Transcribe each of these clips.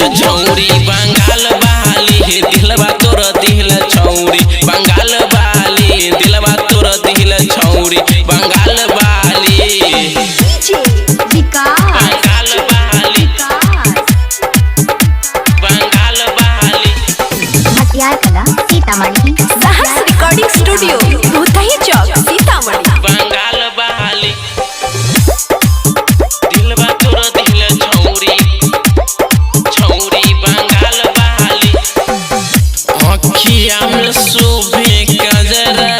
दिहले छौरी बंगाल वाली दिलवा तोर दिहले छौरी बंगाल वाली दिलवा तोर दिहले छौरी बंगाल वाली बंगाल वाली बंगाल वाली मटियार कला सीतामढ़ी साहस रिकॉर्डिंग स्टूडियो भूतही चौक सीतामढ़ी बंगाल वाली दिलवा तोर दिहले छौरी छौरी बंगाल वाली अखिया में शोभे गजरा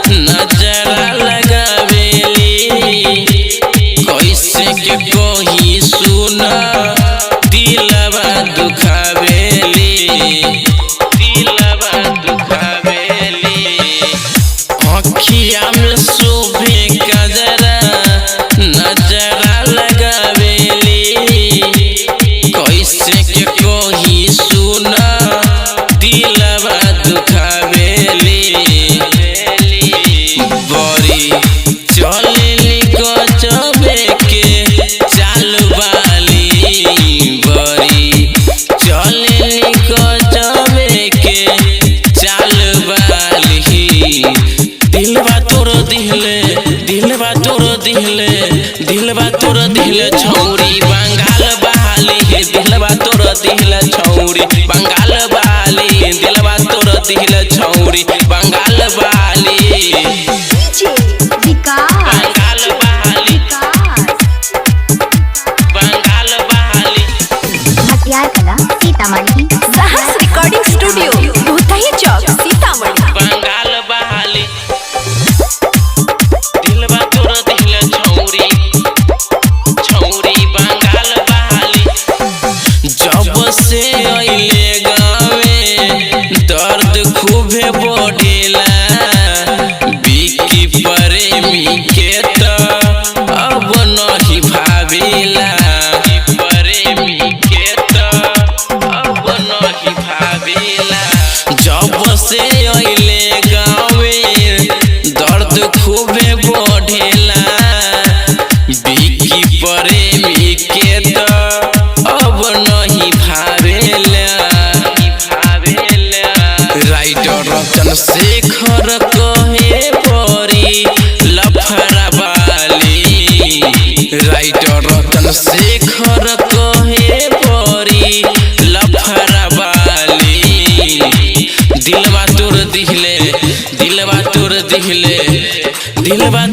नजरा लगावेली कैसे के कोही सुना दिलवा दुखावेली दिलवा दुखावेली अखिया में शोभे गजरा नजरा लगावेली कैसे के कोही सुना दिलवा दुखावेली बड़ी चलेली गजबे के चाल वाली बड़ी चलेली गजबे के चाल वाली दिलवा तोर दिहले दिलवा तोर दिहले दिलवा तोर दिहले छौरी बंगाल वाली दिलवा तोर दिहले छौरी बंगाल वाली दिलवा तोर दिहले छौरी बंगाल वाली बंगाल वाली बंगाल वाली मटियार कला सीतामढ़ी साहस रिकॉर्डिंग स्टूडियो भूतही चौक सीतामढ़ी बंगाल वाली दिलवा तोर दिहले छौरी छौरी बंगाल वाली जब से अइले गावे दर्द खूबे बढ़ेला बिकी प्रेमी के त अब नहीं भावेला प्रेमी के त अब नहीं भावेला जब से अइले गावे दर्द खूबे बढ़ेला बिकी प्रेमी के त अब नहीं भावेला राइटर रतन शेखर कहे परी लफड़ा वाली राइटर रतन शेखर कहे परी लफड़ा वाली दिलवा तोर दिहले दिलवा तोर दिहले दिलवा